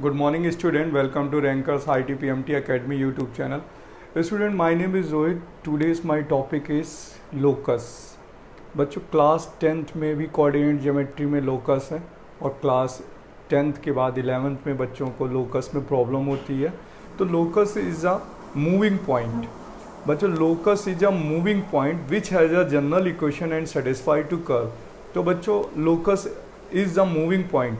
Good morning student, welcome to Rankers ITPMT Academy YouTube channel. Student, my name is Rohit. Today's my topic is locus. बच्चों class 10th में भी coordinate geometry में locus है और class 10th के बाद 11th में बच्चों को लोकस में प्रॉब्लम होती है. तो locus is a moving point. बच्चों locus is a moving point which has a general equation and satisfy to curve. तो बच्चों locus is a moving point.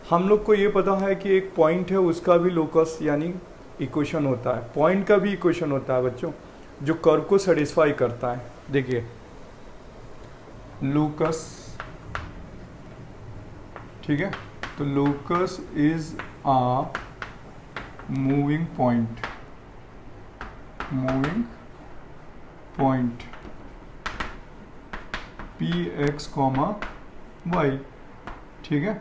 हम लोग को ये पता है कि एक पॉइंट है उसका भी लोकस यानी इक्वेशन होता है, पॉइंट का भी इक्वेशन होता है बच्चों जो कर्व को सेटिस्फाई करता है. देखिए लोकस, ठीक है, तो locus is a moving point, moving point p x comma y. ठीक है,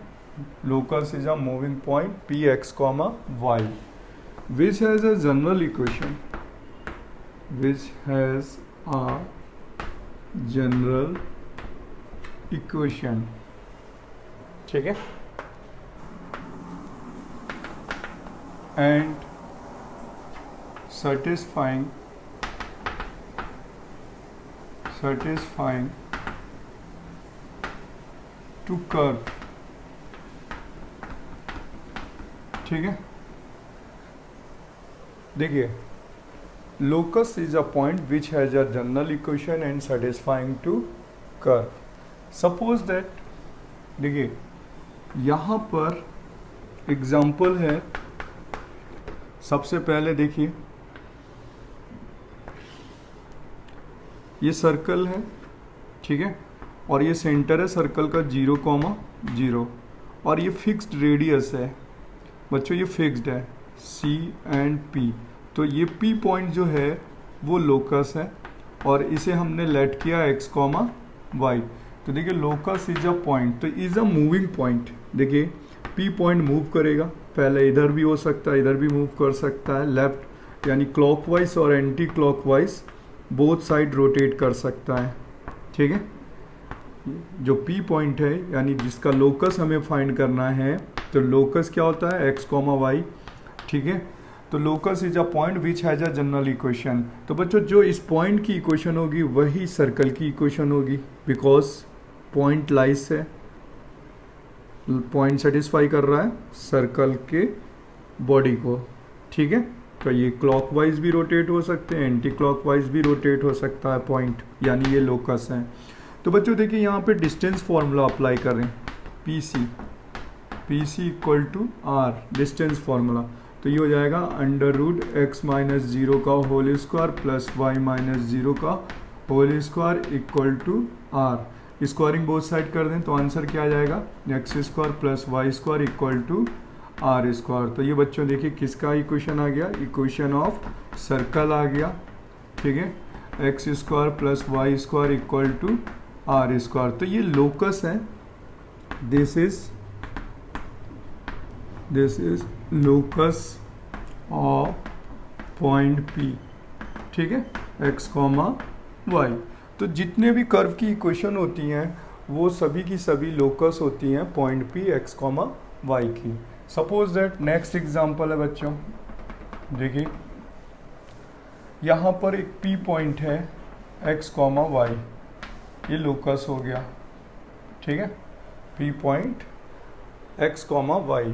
locus is a moving point px comma y which has a general equation, which has a general equation. ठीक है, and satisfying to curve. ठीक है, देखिए locus is a point which has a general equation and satisfying to curve. Suppose that, देखिए यहाँ पर example है. सबसे पहले देखिए ये सर्कल है, ठीक है, और ये सेंटर है सर्कल का 0,0 और ये फिक्स्ड रेडियस है बच्चों, ये फिक्स्ड है C एंड P. तो ये P पॉइंट जो है वो लोकस है और इसे हमने लेट किया x, y. तो देखिए लोकस इज अ पॉइंट, तो इज अ मूविंग पॉइंट. देखिए P पॉइंट मूव करेगा, पहले इधर भी हो सकता है, इधर भी मूव कर सकता है, लेफ्ट यानी क्लॉकवाइज और anti clockwise both side rotate कर सकता है. ठीक है, जो P पॉइंट है यानी जिसका लोकस हमें फाइंड करना है, तो लोकस क्या होता है x, y. ठीक है, तो locus is a point which has a general equation. तो बच्चों जो इस पॉइंट की इक्वेशन होगी वही सर्कल की इक्वेशन होगी, बिकॉज पॉइंट लाइस है, पॉइंट सेटिस्फाई कर रहा है सर्कल के बॉडी को. ठीक है, तो ये क्लॉकवाइज भी रोटेट हो सकते हैं, एंटी क्लॉकवाइज भी रोटेट हो सकता है पॉइंट, यानी ये लोकस है. तो बच्चों देखिए यहाँ पे डिस्टेंस फॉर्मूला अप्लाई करें, PC equal to R distance formula. तो ये हो जाएगा √x-0 का होल स्क्वायर प्लस y-0 का whole square equal to R. Squaring both side कर दें तो आंसर क्या आ जाएगा, x² plus y² equal to R². तो ये बच्चों देखिए किसका इक्वेशन आ गया, इक्वेशन ऑफ सर्कल आ गया. ठीक है, x² plus y² equal to R². तो ये लोकस है, this is locus of point P. ठीक है, x, y. तो जितने भी कर्व की इक्वेशन होती हैं वो सभी की सभी लोकस होती हैं पॉइंट P, x, y की. सपोज दैट नेक्स्ट एग्जांपल है बच्चों, देखिए यहाँ पर एक P पॉइंट है x, y, ये लोकस हो गया. ठीक है, P पॉइंट x, y.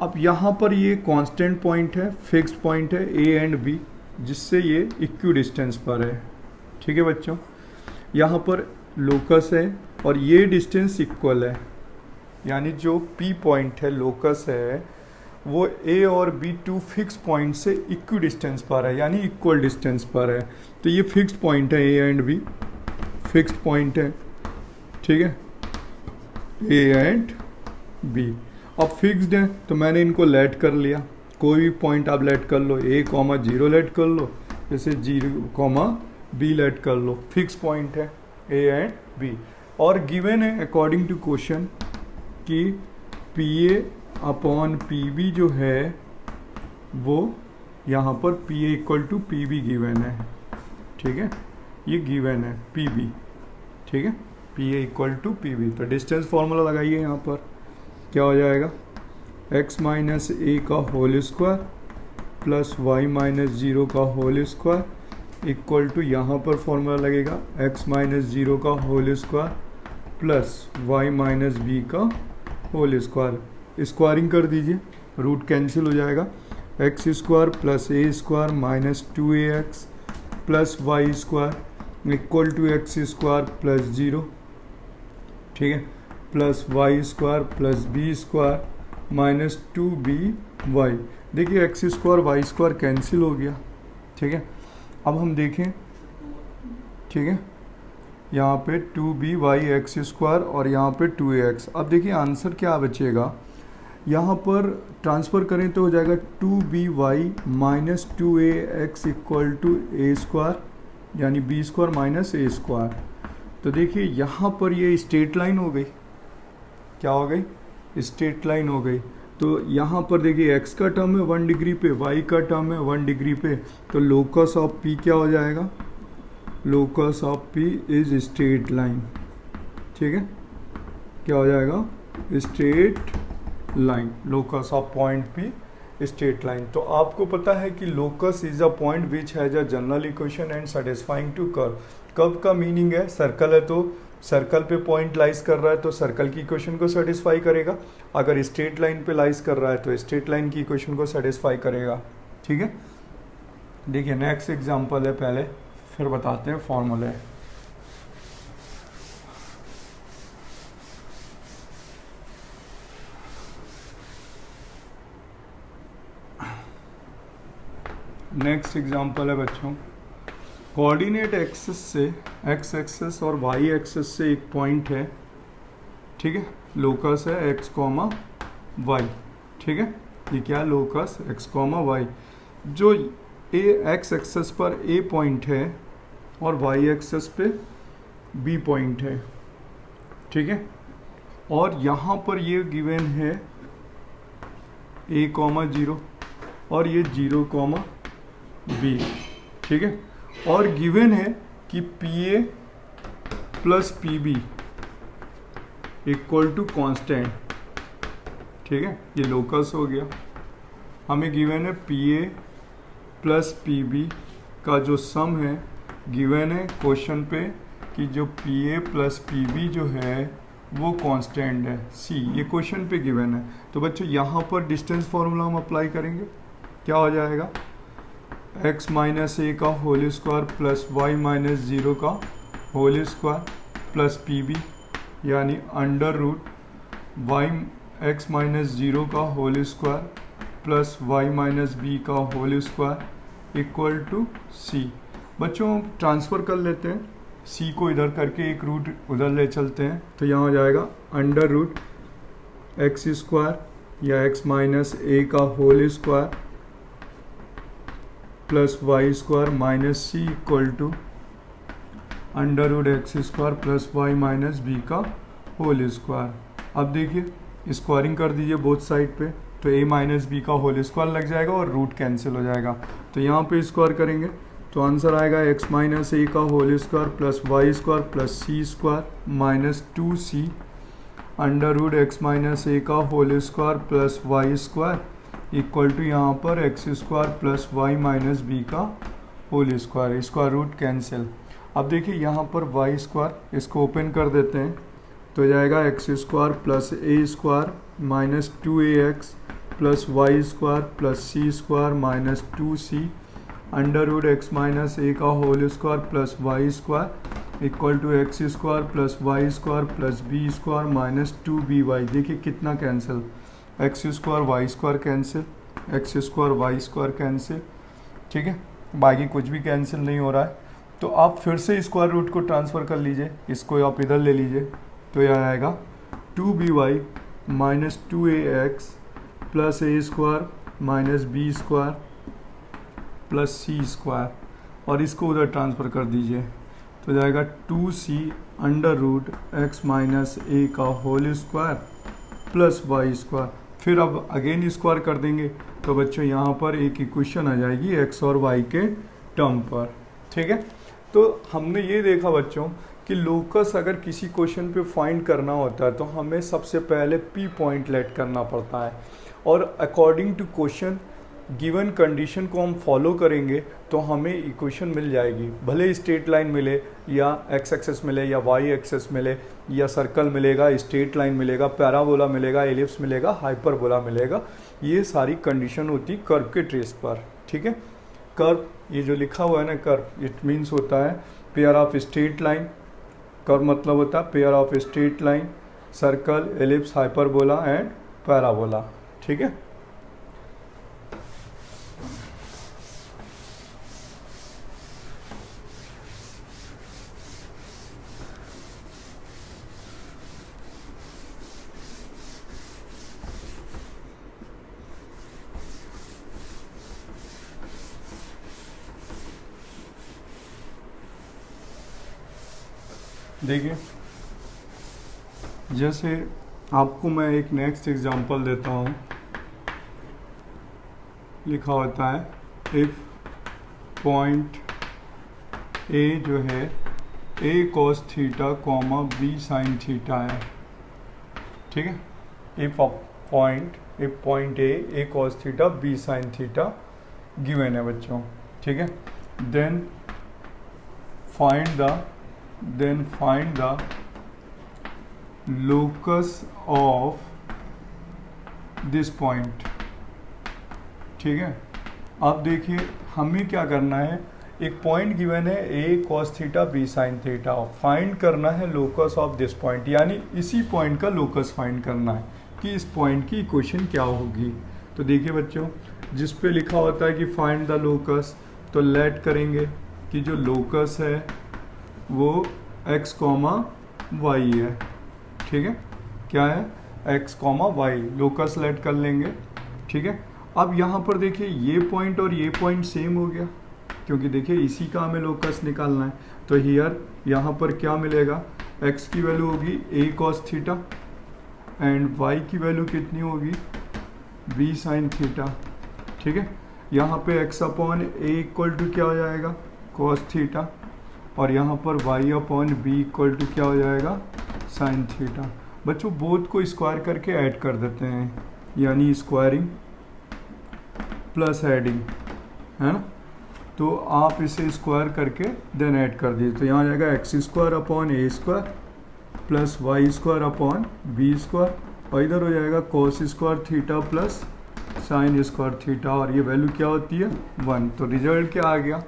अब यहाँ पर ये कांस्टेंट पॉइंट है, फिक्स्ड पॉइंट है A एंड B, जिससे ये इक्वी डिस्टेंस पर है. ठीक है बच्चों, यहाँ पर लोकस है और ये डिस्टेंस इक्वल है, यानी जो P पॉइंट है लोकस है वो A और B टू फिक्स पॉइंट से इक्वी डिस्टेंस पर है, यानी इक्वल डिस्टेंस पर है. तो ये फिक्स्ड पॉइंट है A and B, fixed point है. ठीक है, A एंड B. अब फिक्स्ड है तो मैंने इनको लेट कर लिया, कोई भी पॉइंट आप लेट कर लो, A, 0 लेट कर लो, जैसे 0, B लेट कर लो. फिक्स पॉइंट है A एंड B और गिवन है अकॉर्डिंग टू क्वेश्चन कि PA अपॉन PB जो है वो यहाँ पर PA equal to PB given है. ठीक है, ये गिवन है PB. ठीक है, PA इक्वल टू PB. तो डिस्टेंस फॉर्मूला लगाइए, यहाँ पर क्या हो जाएगा, एक्स माइनस ए का whole square plus Y minus zero का होल स्क्वायर इक्वल टू, यहाँ पर फॉर्मूला लगेगा एक्स माइनस ज़ीरो का whole square plus Y minus B का होल स्क्वायर। स्क्वायरिंग कर दीजिए, रूट कैंसिल हो जाएगा। X square plus a square minus 2ax plus y square equal to x square plus 0, ठीक है, plus y square plus b square minus 2by। देखिए x square y square cancel हो गया, ठीक है। अब हम देखें, ठीक है, यहाँ पे 2by एक्स स्क्वायर और यहाँ पे 2ax। अब देखिए आंसर क्या बचेगा, यहाँ पर ट्रांसफ़र करें तो हो जाएगा 2by minus 2ax equal to a square, यानी b square minus a square. तो देखिए यहाँ पर ये स्ट्रेट लाइन हो गई, क्या हो गई, स्ट्रेट लाइन हो गई। तो यहाँ पर देखिए x का टर्म है 1 डिग्री पे, y का टर्म है 1 डिग्री पे, तो लोकस ऑफ p क्या हो जाएगा, locus of p is straight line, ठीक है, क्या हो जाएगा, straight line, locus of point p straight line. तो आपको पता है कि locus is a point which has a general equation and satisfying to curve. Curve का मीनिंग है सर्कल है तो सर्कल पे पॉइंट लाइज कर रहा है तो सर्कल की इक्वेशन को सेटिस्फाई करेगा, अगर स्ट्रेट लाइन पे लाइज कर रहा है तो स्ट्रेट लाइन की इक्वेशन को सेटिस्फाई करेगा, ठीक है। देखिए नेक्स्ट एग्जांपल है, पहले फिर बताते हैं फॉर्मूले। नेक्स्ट एग्जांपल है बच्चों, कोऑर्डिनेट एक्सिस से एक्स एक्सिस और वाई एक्सिस से एक पॉइंट है, ठीक है, लोकस है एक्स कॉमा वाई, ठीक है, ये क्या है, लोकस एक्स कॉमा वाई। जो ए एक्स एक्सिस पर ए पॉइंट है और वाई एक्सिस पे बी पॉइंट है, ठीक है, और यहाँ पर ये गिवन है ए कॉमा 0 और ये 0 कॉमा बी, ठीक है, और गिवन है कि P A plus P B equal to constant, ठीक है, ये लोकस हो गया। हमें गिवन है P A plus P B का जो सम है, गिवन है क्वेश्चन पे कि जो P A plus P B जो है वो कांस्टेंट है सी, ये क्वेश्चन पे गिवन है। तो बच्चों यहाँ पर डिस्टेंस फार्मूला हम अप्लाई करेंगे, क्या हो जाएगा, x माइनस ए का whole square plus Y minus 0 का whole square plus P B, यानी under root Y X minus 0 का whole square plus Y minus B का whole square equal to C. बच्चों ट्रांसफ़र कर लेते हैं, सी को इधर करके एक रूट उधर ले चलते हैं, तो यहाँ हो जाएगा अंडर रूट एक्स स्क्वायर या एक्स माइनस ए का whole square plus y square minus c equal to under root x square plus Y minus B का होल स्क्वायर। अब देखिए स्क्वायरिंग कर दीजिए बोथ साइड पे, तो ए माइनस बी का होल स्क्वायर लग जाएगा और रूट कैंसिल हो जाएगा। तो यहाँ पे स्क्वायर करेंगे तो आंसर आएगा एक्स माइनस ए का whole square plus y square plus c square minus 2c under root x minus ए का whole square plus y square equal to यहाँ पर x square plus Y minus B का whole square, square root cancel. अब देखिए यहाँ पर Y square, इसको open कर देते हैं तो हो जाएगा x square plus a square minus 2ax plus y square plus c square minus 2c under root x minus ए का whole square plus y square equal to x square plus y square plus b square minus 2by। देखिए कितना cancel, x square y square cancel, x square y square cancel, ठीक है, बाकी कुछ भी cancel नहीं हो रहा है। तो आप फिर से स्क्वायर रूट को ट्रांसफ़र कर लीजिए, इसको आप इधर ले लीजिए, तो यह आएगा 2by minus 2ax plus a square minus b square plus c square, और इसको उधर ट्रांसफ़र कर दीजिए तो जाएगा 2c under root x minus ए का whole square plus y square. फिर अब अगेन स्क्वायर कर देंगे तो बच्चों यहाँ पर एक इक्वेशन आ जाएगी एक्स और वाई के टर्म पर, ठीक है। तो हमने ये देखा बच्चों कि लोकस अगर किसी क्वेश्चन पे फाइंड करना होता है तो हमें सबसे पहले पी पॉइंट लेट करना पड़ता है, और according to question given condition को हम फॉलो करेंगे तो हमें इक्वेशन मिल जाएगी, भले स्ट्रेट लाइन मिले या एक्स एक्सेस मिले या वाई एक्सेस मिले या सर्कल मिलेगा, स्ट्रेट लाइन मिलेगा, पैराबोला मिलेगा, एलिप्स मिलेगा, हाइपरबोला मिलेगा। ये सारी कंडीशन होती कर्व के ट्रेस पर, ठीक है। कर्व ये जो लिखा हुआ है ना कर्व, इट मीन्स होता है pair of straight line. Curve मतलब होता है pair of straight line, circle, ellipse, hyperbola and parabola, ठीक है। देखिए जैसे आपको मैं एक नेक्स्ट एग्जांपल देता हूँ, लिखा होता है इफ पॉइंट ए जो है a cos theta comma b sine theta है, ठीक है। If point a cos theta b sine theta given है बच्चों, ठीक है। Then find the locus of this point, ठीक है। अब देखिए हमें क्या करना है, एक पॉइंट गिवन है a cos theta b sin theta, find करना है लोकस ऑफ दिस पॉइंट, यानी इसी पॉइंट का लोकस फाइंड करना है कि इस पॉइंट की इक्वेशन क्या होगी। तो देखिए बच्चों, जिस पे लिखा होता है कि फाइंड द लोकस, तो लेट करेंगे कि जो लोकस है वो x कॉमा वाई है, ठीक है। क्या है, x comma y, locus let कर लेंगे, ठीक है। अब यहाँ पर देखिए ये पॉइंट और ये पॉइंट सेम हो गया, क्योंकि देखिए इसी का हमें लोकस निकालना है। तो हियर यहाँ पर क्या मिलेगा, x की वैल्यू होगी a cos theta and y की वैल्यू कितनी होगी b sin थीटा, ठीक है। यहाँ पे x upon a equal to क्या हो जाएगा cos थीटा, और यहाँ पर y upon b equal to क्या हो जाएगा साइन थीटा। बच्चों बोथ को स्क्वायर करके ऐड कर देते हैं, यानी स्क्वायरिंग प्लस एडिंग, है ना। तो आप इसे स्क्वायर करके देन ऐड कर दीजिए, तो यहाँ आ जाएगा x square upon a square plus y square upon b square, और इधर हो जाएगा cos square theta plus sine square theta, और ये वैल्यू क्या होती है 1। तो रिजल्ट क्या आ गया,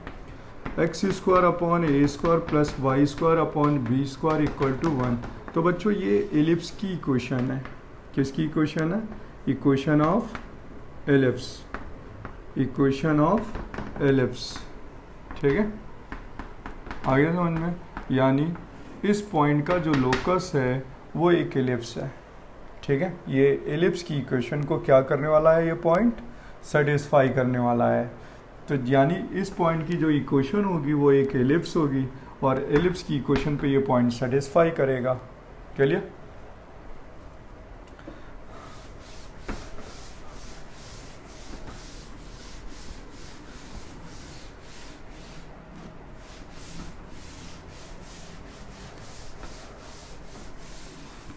x square upon a square plus y square upon b square equal to 1। तो बच्चों ये एलिप्स की इक्वेशन है, किसकी इक्वेशन है, equation of ellipse, equation of ellipse, ठीक है। आगे समझ में, यानी इस पॉइंट का जो लोकस है वो एक एलिप्स है, ठीक है। ये एलिप्स की इक्वेशन को क्या करने वाला है, ये पॉइंट सेटिस्फाई करने वाला है। तो यानी इस पॉइंट की जो इक्वेशन होगी वो एक एलिप्स होगी, और एलिप्स की इक्वेशन पे ये पॉइंट सेटिस्फाई करेगा। चलिए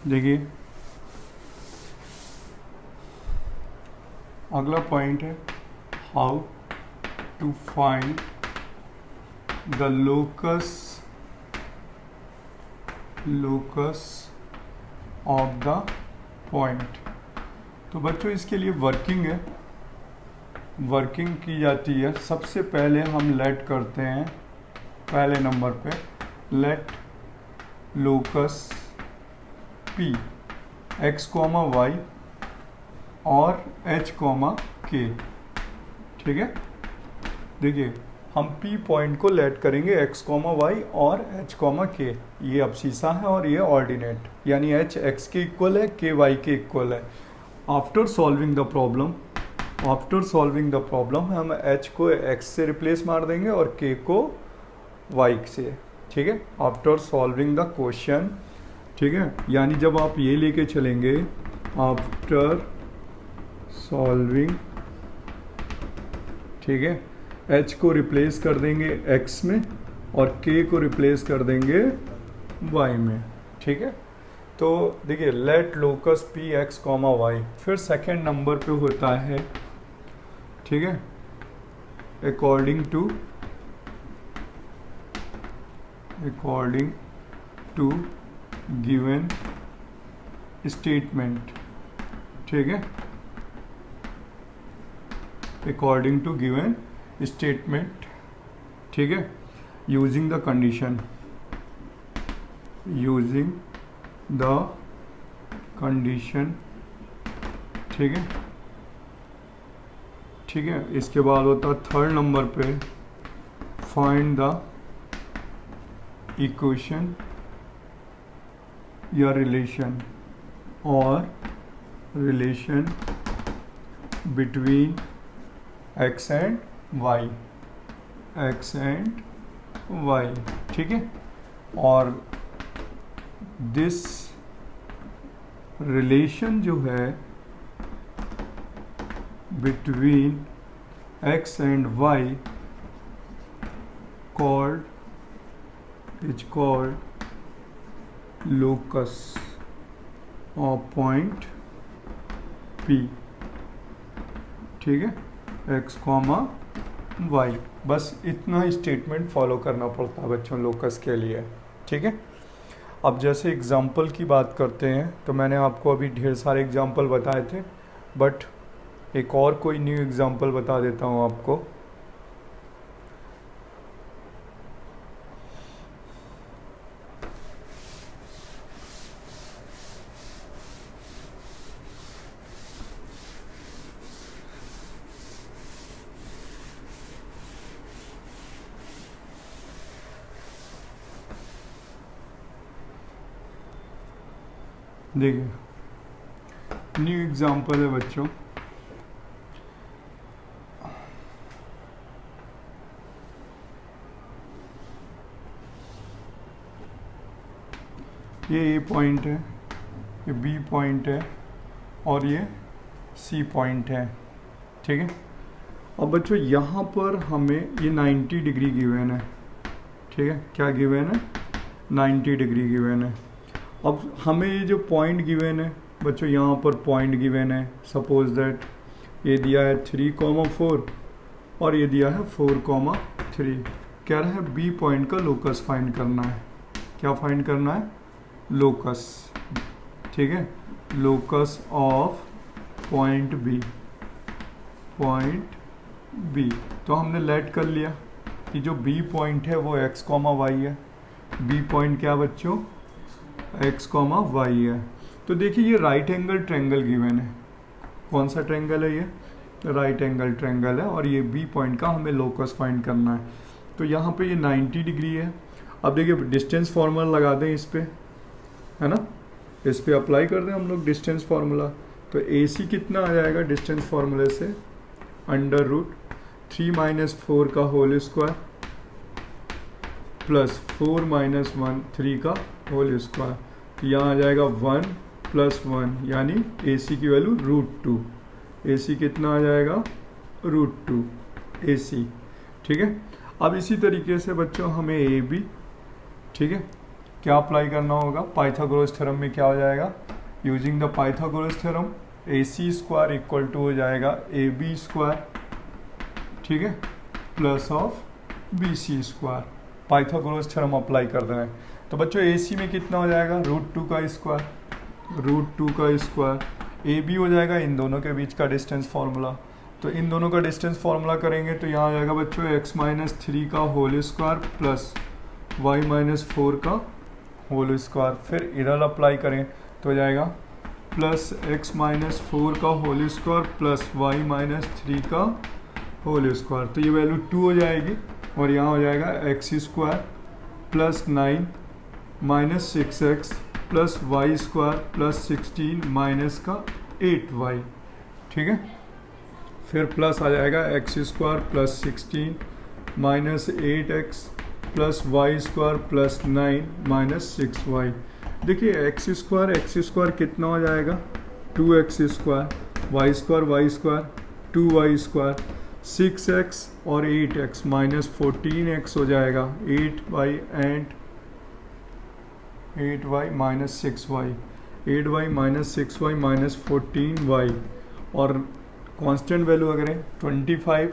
देखिए अगला पॉइंट है how to find the locus of the point. तो बच्चों इसके लिए वर्किंग है, वर्किंग की जाती है। सबसे पहले हम लेट करते हैं, पहले नंबर पे let locus p x comma y और h कॉमा k, ठीक है। देखिए हम p पॉइंट को लेट करेंगे x कॉमा वाई और h कॉमा k, ये अब शीशा है और ये ऑर्डिनेट, यानी h x के इक्वल है, k y के इक्वल है। आफ्टर सॉल्विंग द प्रॉब्लम हम h को x से रिप्लेस मार देंगे और k को y से, ठीक है। आफ्टर सॉल्विंग द क्वेश्चन, ठीक है। यानी जब आप ये लेके चलेंगे आफ्टर सॉल्विंग, ठीक है, h को रिप्लेस कर देंगे x में और k को रिप्लेस कर देंगे वाई में, ठीक है। तो देखिए let locus P x comma y, फिर सेकेंड नंबर पे होता है, ठीक है, अकॉर्डिंग टू गिवन स्टेटमेंट, ठीक है, अकॉर्डिंग टू गिवन स्टेटमेंट, ठीक है, यूजिंग द कंडीशन, ठीक है, ठीक है। इसके बाद होता है थर्ड नंबर पे फाइंड द इक्वेशन या relation between x and y, ठीक है। और दिस रिलेशन जो है between x and y is called locus of point P, ठीक है, x कॉमा वाई। बस इतना ही स्टेटमेंट फॉलो करना पड़ता है बच्चों लोकस के लिए, ठीक है। अब जैसे एग्जाम्पल की बात करते हैं तो मैंने आपको अभी ढेर सारे एग्जाम्पल बताए थे, बट एक और कोई न्यू एग्जाम्पल बता देता हूँ आपको। देखिए न्यू एग्जाम्पल है बच्चों, ये ए पॉइंट है, ये बी पॉइंट है और ये सी पॉइंट है, ठीक है। अब बच्चों यहाँ पर हमें ये 90 डिग्री गिवन है, ठीक है, क्या गिवन है, 90 डिग्री गिवन है। अब हमें ये जो पॉइंट गिवन है बच्चों, यहाँ पर पॉइंट गिवन है, सपोज दैट ये दिया है 3,4 और ये दिया है 4,3। कह रहा है बी पॉइंट का लोकस फाइंड करना है। क्या फाइंड करना है, लोकस, ठीक है, लोकस ऑफ पॉइंट बी। तो हमने लेट कर लिया कि जो बी पॉइंट है वो x, y है। बी पॉइंट क्या बच्चों, x, y है। तो देखिए ये राइट एंगल ट्रायंगल गिवन है। कौन सा ट्रायंगल है ये, राइट एंगल ट्रायंगल है, और ये बी पॉइंट का हमें लोकस फाइंड करना है। तो यहाँ पे ये 90 डिग्री है। अब देखिए डिस्टेंस फार्मूला लगा दें इस पे, है ना, इस पे अप्लाई कर दें हम लोग डिस्टेंस फार्मूला। तो AC कितना आ जाएगा डिस्टेंस फार्मूले से, √3 - 4 का होल स्क्वायर प्लस 4 - 1 3 का होल स्क्वायर। यहाँ आ जाएगा 1 + 1 यानी AC की वैल्यू √2। AC कितना आ जाएगा, √2 AC, ठीक है। अब इसी तरीके से बच्चों हमें AB, ठीक है, क्या अप्लाई करना होगा, पाइथागोरस थ्योरम में क्या हो जाएगा, using the Pythagoras theorem AC² = हो जाएगा AB², ठीक है, plus of BC²। Pythagoras theorem apply कर रहे हैं। तो बच्चों AC में कितना हो जाएगा, √2 का स्क्वायर, AB हो जाएगा इन दोनों के बीच का डिस्टेंस फार्मूला। तो इन दोनों का डिस्टेंस फार्मूला करेंगे तो यहाँ आ जाएगा बच्चों x - 3 का होल स्क्वायर प्लस y - 4 का होल स्क्वायर। फिर इधर अप्लाई करें तो हो जाएगा प्लस x - 4 का होल स्क्वायर प्लस y - 3 का होल स्क्वायर। तो ये वैल्यू 2 हो जाएगी और यहाँ हो जाएगा x² plus 9 - 6x plus y² plus 16 minus का 8y, ठीक है। फिर प्लस आ जाएगा x² plus 16 minus 8x plus y² plus 9 minus 6y। देखिए x² कितना हो जाएगा, 2x², y², 2y², 6x और 8x माइनस 14x हो जाएगा 8y and 8y minus 6y, 8y minus 6y minus 14y, और कांस्टेंट वैल्यू अगर है 25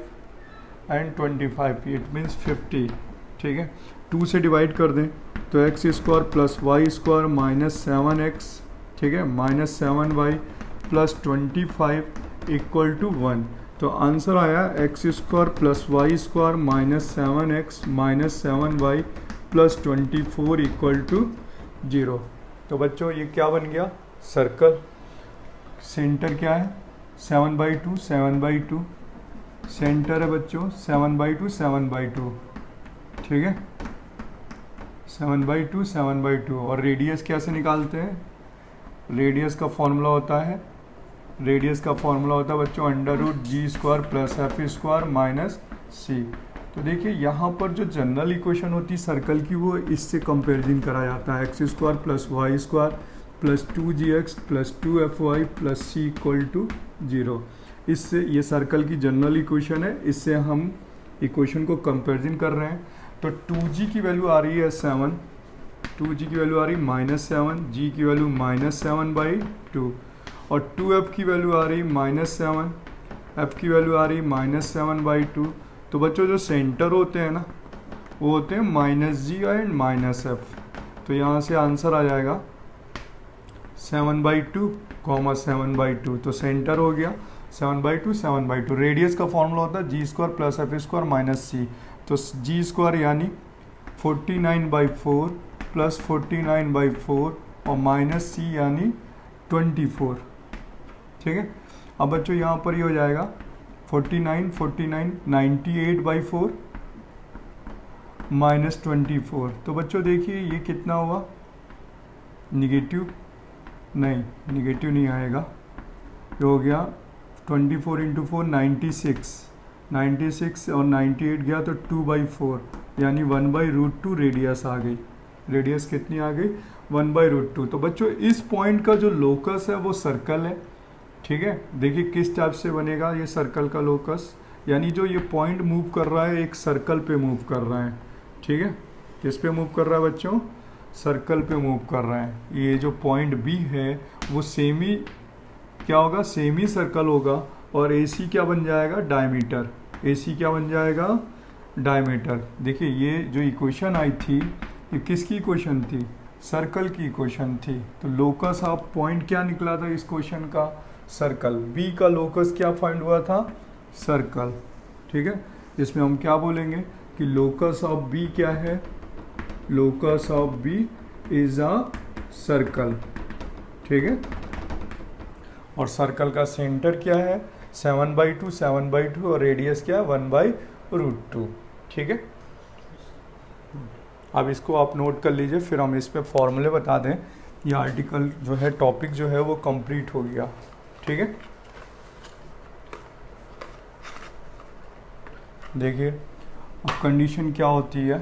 एंड 25, इट मीन्स 50, ठीक है। 2 से डिवाइड कर दें तो x square plus y square minus 7x, ठीक है, minus 7y plus 25 equal to 1। तो आंसर आया x square plus y square minus 7x minus 7y plus 24 equal to 0। तो बच्चों ये क्या बन गया, सर्कल। सेंटर क्या है 7/2, 7/2 सेंटर है बच्चों, 7/2 7/2, ठीक है, 7/2 7/2। और रेडियस कैसे निकालते हैं, रेडियस का फॉर्मूला होता है बच्चों √g² plus f square minus c. तो देखिए यहाँ पर जो जनरल इक्वेशन होती है सर्कल की, वो इससे कंपेरिजन करा जाता है, x square plus y square plus 2gx plus 2fy plus c equal to 0। इससे ये सर्कल की जनरल इक्वेशन है, इससे हम इक्वेशन को कंपेरिजन कर रहे हैं। तो 2g की वैल्यू आ रही है 7, 2g की वैल्यू आ रही -7, g की वैल्यू -7/2, और 2f की वैल्यू आ रही -7, f की वैल्यू आ रही -7/2। तो बच्चों जो सेंटर होते हैं ना, वो होते हैं -g एंड -f। तो यहाँ से आंसर आ जाएगा 7/2, 7/2। तो सेंटर हो गया 7/2 7/2। रेडियस का फॉर्मूला होता है g² plus f square minus c. तो g² यानी 49/4 प्लस 49/4 और माइनस सी यानी 24, ठीक है। अब बच्चों यहाँ पर ये हो जाएगा 49 98/4 माइनस 24। तो बच्चों देखिए ये कितना हुआ, निगेटिव नहीं आएगा। ये हो गया 24 × 4 96 और 98 गया तो 2/4 यानी 1/√2 रेडियस आ गई। रेडियस कितनी आ गई 1/√2। तो बच्चों इस पॉइंट का जो लोकस है वो सर्कल है, ठीक है। देखिए किस टाइप से बनेगा ये सर्कल का लोकस, यानी जो ये पॉइंट मूव कर रहा है एक सर्कल पे मूव कर रहा है, ठीक है। किस पे मूव कर रहा है बच्चों, सर्कल पे मूव कर रहा है। ये जो पॉइंट बी है वो सेमी क्या होगा, सेमी सर्कल होगा, और AC क्या बन जाएगा, डायमीटर। AC क्या बन जाएगा, डायमीटर। देखिए ये जो इक्वेशन आई थी ये किसकी इक्वेशन थी, सर्कल की इक्वेशन थी। तो लोकस ऑफ पॉइंट क्या निकला था इस क्वेश्चन का, सर्कल। बी का लोकस क्या फाइंड हुआ था, सर्कल, ठीक है। इसमें हम क्या बोलेंगे कि लोकस ऑफ बी क्या है, locus of B is a circle, ठीक है। और सर्कल का सेंटर क्या है 7/2 7/2 और रेडियस क्या है 1/√2, ठीक है। अब इसको आप नोट कर लीजिए, फिर हम इस पे फॉर्मूले बता दें। ये आर्टिकल जो है, टॉपिक जो है वो कंप्लीट हो गया, ठीक है। देखिए अब कंडीशन क्या होती है,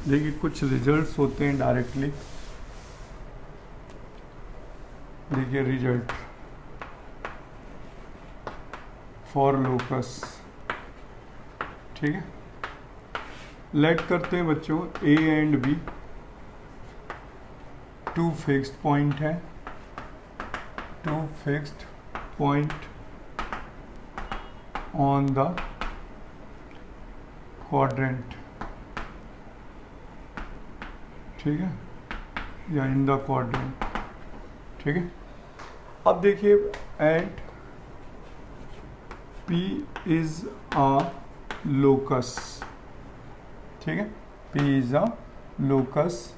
देखिए कुछ रिजल्ट्स होते हैं डायरेक्टली। देखिए रिजल्ट फॉर लोकस, ठीक है। लेट करते हैं बच्चों A and B 2 fixed point है, 2 fixed point on the quadrant, ठीक है, या इन द क्वाड्रेंट, ठीक है। अब देखिए and P is a locus, ठीक है, P इज अ लोकस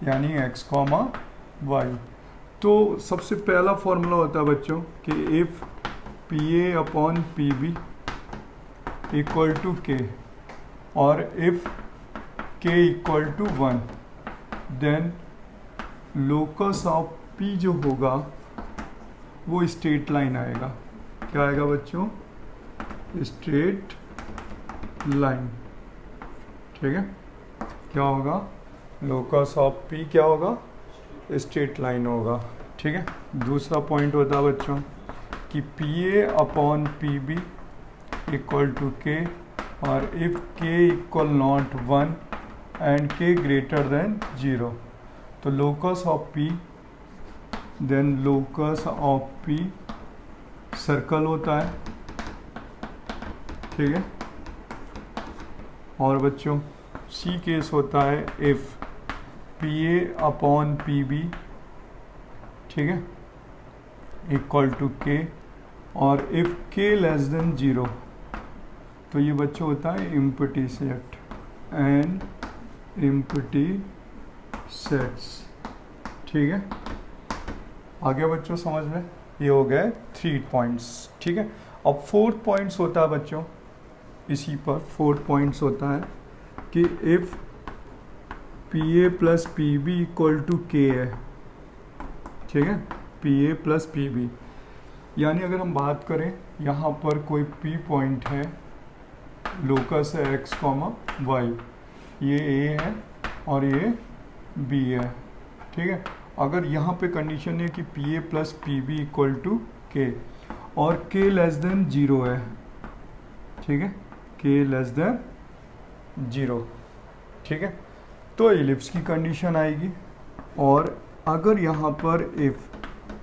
यानी x, y। तो सबसे पहला फॉर्मूला होता है बच्चों कि if PA/PB equal to K और if K equal to 1 then locus of P जो होगा वो स्ट्रेट लाइन आएगा। क्या आएगा बच्चों, स्ट्रेट लाइन, ठीक है। क्या होगा, लोकस ऑफ पी क्या होगा, स्ट्रेट लाइन होगा। ठीक है, दूसरा पॉइंट होता है बच्चों कि P A upon P B equal to K, और if K equal not 1 and K greater than 0, तो locus of P, then locus of P circle होता है। ठीक है, और बच्चों सी केस होता है if P A upon P B, ठीक है, इक्वल टू के, और इफ़ के लेस देन 0, तो ये बच्चों होता है empty set and empty sets. ठीक है, आगे बच्चों समझ में, ये हो गए 3 पॉइंट्स। ठीक है, अब 4th पॉइंट्स होता है बच्चों, इसी पर 4th पॉइंट्स होता है कि if P A plus P B equal to K है। ठीक है, P A plus P B, यानी अगर हम बात करें यहाँ पर कोई पी पॉइंट है, लोकस है एक्स कॉमा वाई, ये ए है और ये बी है। ठीक है, अगर यहाँ पे कंडीशन है कि P A plus P B equal to K, और के लेस देन 0 है। ठीक है, के लेस देन 0। ठीक है, तो एलिप्स की कंडीशन आएगी, और अगर यहाँ पर if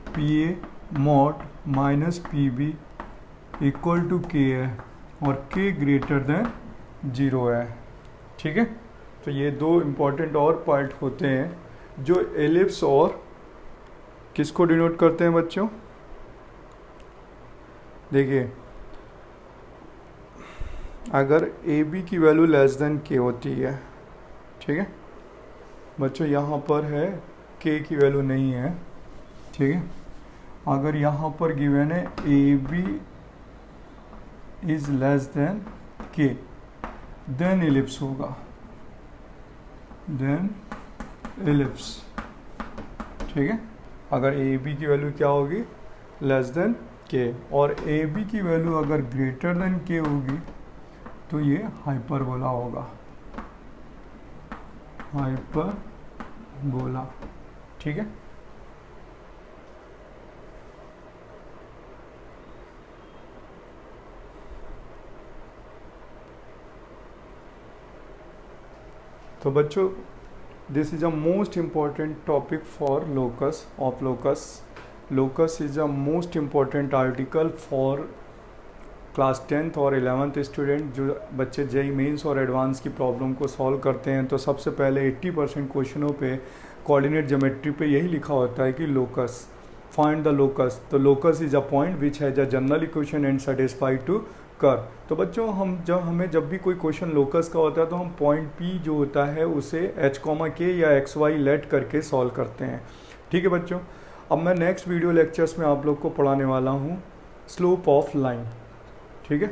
P A mod minus P B equal to K है और के ग्रेटर देन 0 है। ठीक है, तो ये 2 इम्पॉर्टेंट और पार्ट होते हैं जो एलिप्स और किसको डिनोट करते हैं बच्चों। देखिए, अगर ए बी की वैल्यू लेस देन के होती है, ठीक है बच्चों, यहाँ पर है के की वैल्यू नहीं है। ठीक है, अगर यहाँ पर गिवन है A B is less than K, then ellipse होगा, देन एलिप्स। ठीक है, अगर ए बी की वैल्यू क्या होगी, लेस देन के, और ए बी की वैल्यू अगर ग्रेटर देन के होगी तो ये हाइपरबोला होगा, हाइपरबोला। ठीक है, तो बच्चों this is a most important topic for locus of locus. Locus is a most important article for class 10th और 11th स्टूडेंट। जो बच्चे जेई मेंस और एडवांस की प्रॉब्लम को सॉल्व करते हैं, तो सबसे पहले 80% क्वेश्चनों पे कोऑर्डिनेट ज्योमेट्री पे यही लिखा होता है कि लोकस, फाइंड द लोकस। तो locus is a point which has a general equation and satisfied to कर। तो बच्चों हमें जब भी कोई क्वेश्चन लोकस का होता है तो हम पॉइंट पी जो होता है उसे एच कॉमा के या एक्स वाई लेट करके सॉल्व करते हैं। ठीक है बच्चों, अब मैं नेक्स्ट वीडियो लेक्चर्स में आप लोग को पढ़ाने वाला हूँ स्लोप ऑफ लाइन। ठीक है।